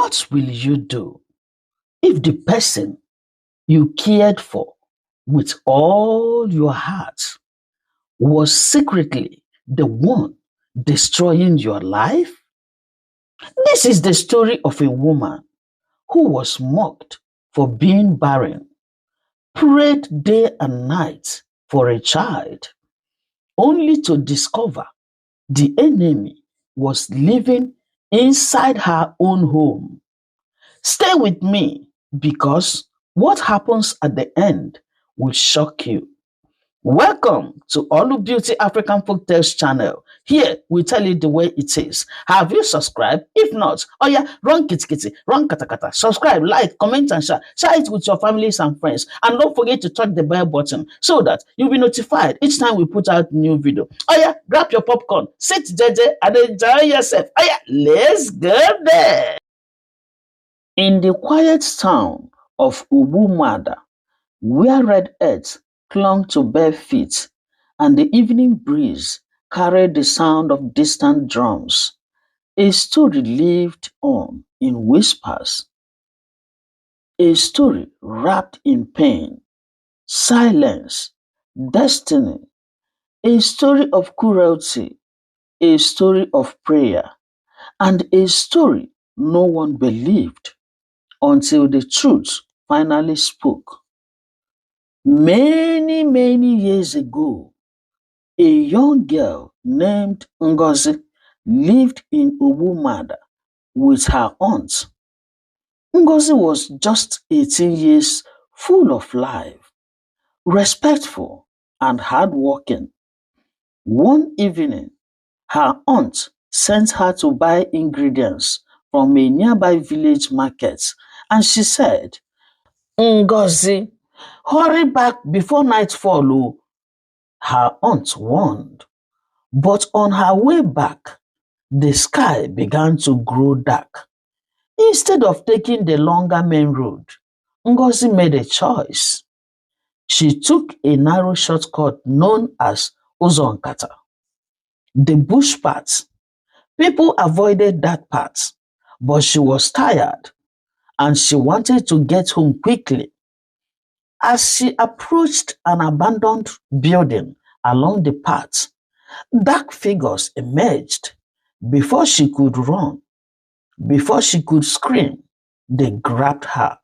What will you do if the person you cared for with all your heart was secretly the one destroying your life? This is the story of a woman who was mocked for being barren, prayed day and night for a child, only to discover the enemy was living inside her own home. Stay with me because what happens at the end will shock you. Welcome to Olubeauty African Folktales channel. Here we tell you the way it is. Have you subscribed? If not, oh yeah, run kitty kitty, run kata kata. Subscribe, like, comment and share. Share it with your families and friends. And don't forget to touch the bell button so that you'll be notified each time we put out new video. Oh yeah, grab your popcorn, sit jeje and enjoy yourself. Oh yeah, let's go there. In the quiet town of Ubumada, where red earth clung to bare feet, and the evening breeze carried the sound of distant drums, a story lived on in whispers. A story wrapped in pain, silence, destiny, a story of cruelty, a story of prayer, and a story no one believed until the truth finally spoke. Many years ago, a young girl named Ngozi lived in Ubumada with her aunt. Ngozi was just 18 years, full of life, respectful and hardworking. One evening, her aunt sent her to buy ingredients from a nearby village market, and she said, "Ngozi, hurry back before nightfall." Oh. Her aunt warned. But on her way back, the sky began to grow dark. Instead of taking the longer main road, Ngozi made a choice. She took a narrow shortcut known as Uzonkata, the bush path. People avoided that path, but she was tired and she wanted to get home quickly. As she approached an abandoned building along the path, dark figures emerged. Before she could run, before she could scream, they grabbed her.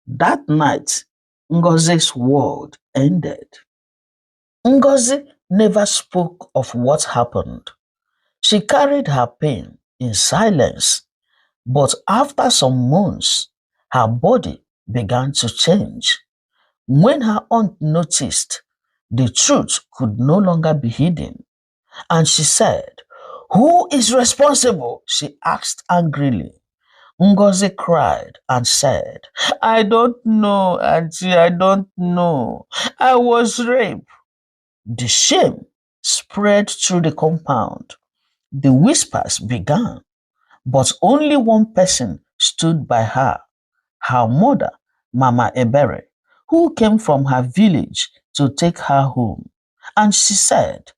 That night, Ngozi's world ended. Ngozi never spoke of what happened. She carried her pain in silence, but after some months, her body began to change. When her aunt noticed, the truth could no longer be hidden, and she said, "Who is responsible?" she asked angrily. Ngozi cried and said, "I don't know, Auntie, I don't know. I was raped." The shame spread through the compound. The whispers began, but only one person stood by her mother, Mama Ebere, who came from her village to take her home. And she said,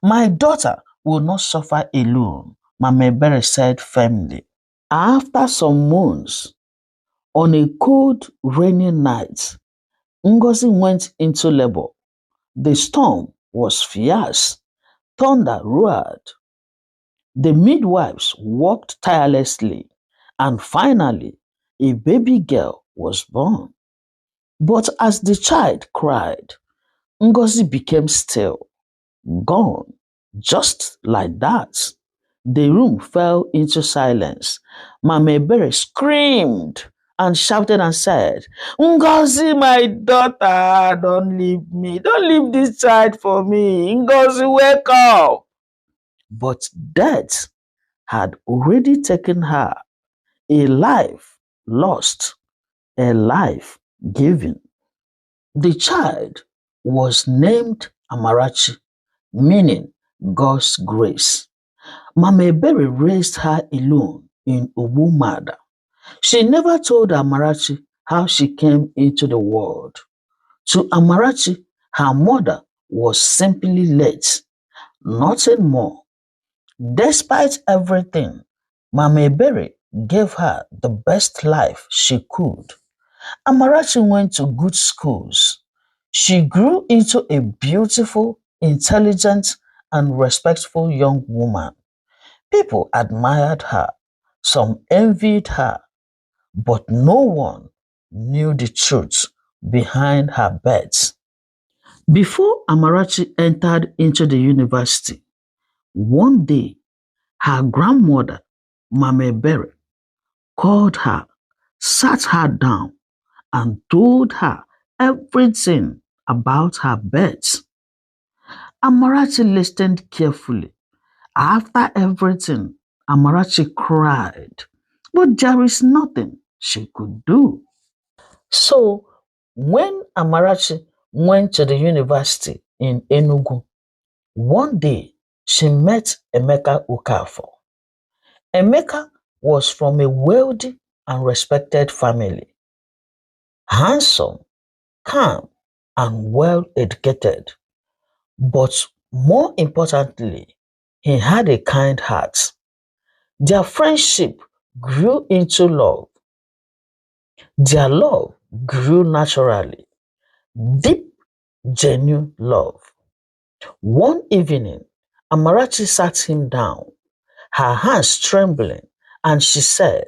"My daughter will not suffer alone," Mama Ebere said firmly. After some months, on a cold, rainy night, Ngozi went into labor. The storm was fierce. Thunder roared. The midwives worked tirelessly, and finally, a baby girl was born. But as the child cried, Ngozi became still, gone, just like that. The room fell into silence. Mama Ebere screamed and shouted and said, "Ngozi, my daughter, don't leave me. Don't leave this child for me. Ngozi, wake up." But death had already taken her. A life lost, a life given. The child was named Amarachi, meaning God's grace. Mama Ebere raised her alone in Ubumada. She never told Amarachi how she came into the world. To Amarachi, her mother was simply late, nothing more. Despite everything, Mama Ebere gave her the best life she could. Amarachi went to good schools. She grew into a beautiful, intelligent, and respectful young woman. People admired her, some envied her, but no one knew the truth behind her beds. Before Amarachi entered into the university, one day her grandmother, Mama Ebere, called her, sat her down, and told her everything about her beds. Amarachi listened carefully. After everything, Amarachi cried, but there is nothing she could do. So, when Amarachi went to the university in Enugu, one day she met Emeka Okafor. Emeka was from a wealthy and respected family, handsome, calm, and well educated. But more importantly, he had a kind heart. Their friendship grew into love. Their love grew naturally, deep, genuine love. One evening, Amarachi sat him down, her hands trembling, and she said,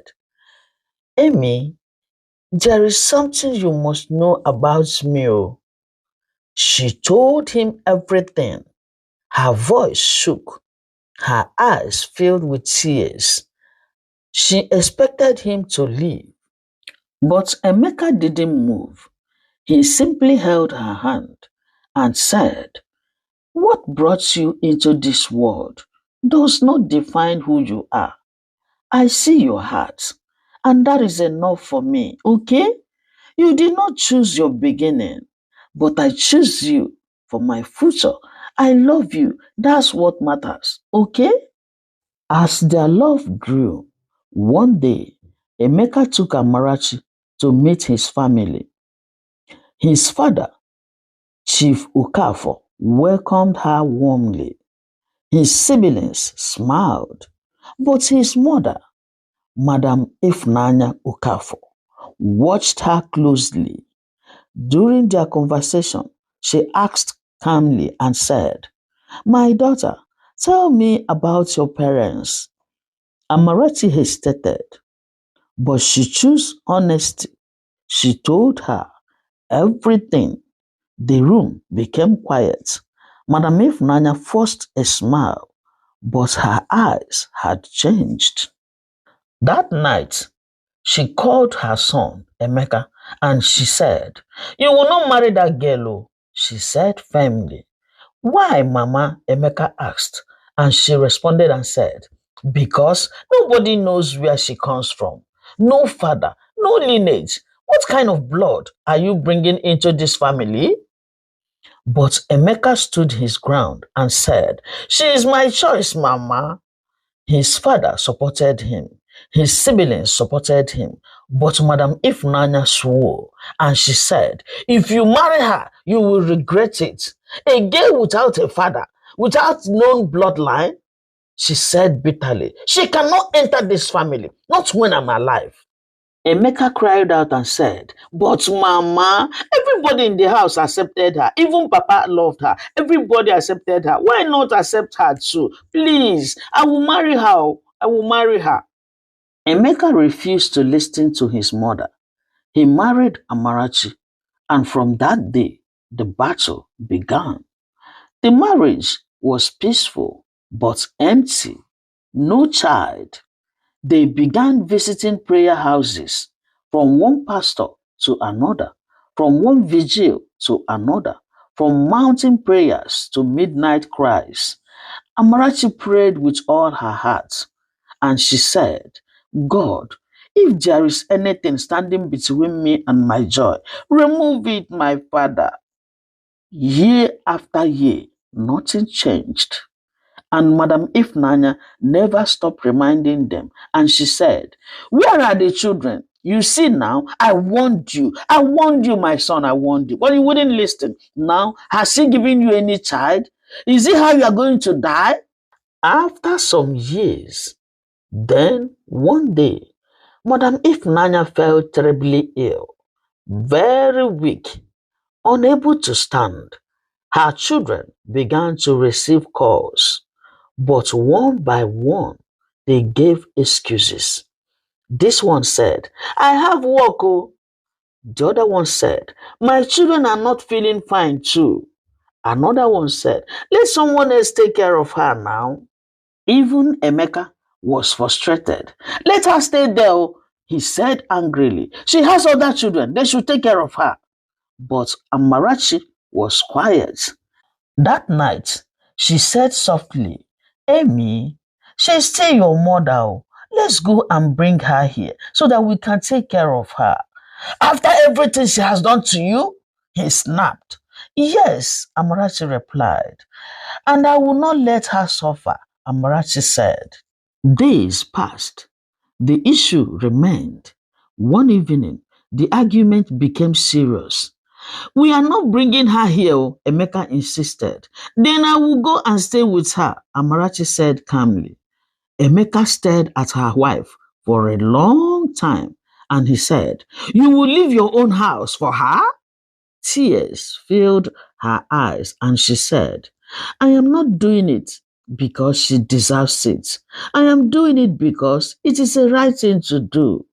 Amy, there is something you must know about me. Oh. She told him everything. Her voice shook, her eyes filled with tears. She expected him to leave, but Emeka didn't move. He simply held her hand and said, What brought you into this world does not define who you are. I see your heart, and that is enough for me, okay? You did not choose your beginning, but I choose you for my future. I love you. That's what matters, okay? As their love grew, one day, Emeka took Amarachi to meet his family. His father, Chief Okafor, welcomed her warmly. His siblings smiled, but his mother, Madam Ifnanya Okafor, watched her closely. During their conversation, she asked calmly and said, My daughter, tell me about your parents. Amarachi hesitated, but she chose honesty. She told her everything. The room became quiet. Madam Ifnanya forced a smile, but her eyes had changed. That night, she called her son, Emeka, and she said, You will not marry that girl, oh," she said firmly. Why, Mama? Emeka asked, and she responded and said, Because nobody knows where she comes from. No father, no lineage. What kind of blood are you bringing into this family? But Emeka stood his ground and said, She is my choice, Mama. His father supported him. His siblings supported him. But Madam Ifnanya swore, and she said, If you marry her, you will regret it. A girl without a father, without known bloodline, she said bitterly, she cannot enter this family, not when I'm alive. Emeka cried out and said, But Mama, everybody in the house accepted her. Even Papa loved her. Everybody accepted her. Why not accept her too? Please, I will marry her. I will marry her. Emeka refused to listen to his mother. He married Amarachi, and from that day, the battle began. The marriage was peaceful but empty. No child. They began visiting prayer houses from one pastor to another, from one vigil to another, from mountain prayers to midnight cries. Amarachi prayed with all her heart, and she said, God, if there is anything standing between me and my joy, remove it, my father. Year after year, nothing changed. And Madam Ifnanya never stopped reminding them. And she said, Where are the children? You see now, I warned you. I warned you, my son, I warned you. But you wouldn't listen. Now, has he given you any child? Is it how you are going to die? After some years, then one day, Madam Ifnanya fell terribly ill, very weak, unable to stand. Her children began to receive calls, but one by one they gave excuses. This one said, I have work. Oh. The other one said, my children are not feeling fine too. Another one said, let someone else take care of her now. Even Emeka was frustrated. Let her stay there, oh, he said angrily. She has other children. They should take care of her. But Amarachi was quiet. That night, she said softly, Amy, she's still your mother. Oh. Let's go and bring her here so that we can take care of her. After everything she has done to you, he snapped. Yes, Amarachi replied. And I will not let her suffer, Amarachi said. Days passed. The issue remained. One evening, the argument became serious. We are not bringing her here, Emeka insisted. Then I will go and stay with her, Amarachi said calmly. Emeka stared at her wife for a long time and he said, you will leave your own house for her? Tears filled her eyes and she said, I am not doing it because she deserves it. I am doing it because it is the right thing to do.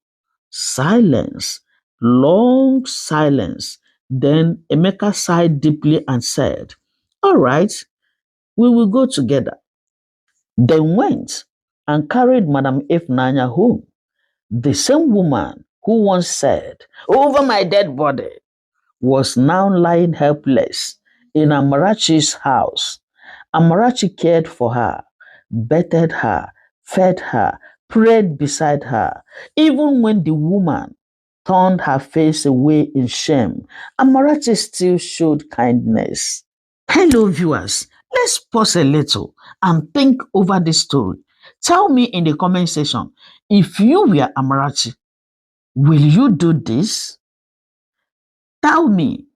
Silence, long silence. Then Emeka sighed deeply and said, all right, we will go together. They went and carried Madam Ifnanya home. The same woman who once said, over my dead body, was now lying helpless in Amarachi's house. Amarachi cared for her, bathed her, fed her, prayed beside her. Even when the woman turned her face away in shame, Amarachi still showed kindness. Hello, viewers. Let's pause a little and think over this story. Tell me in the comment section, if you were Amarachi, will you do this? Tell me,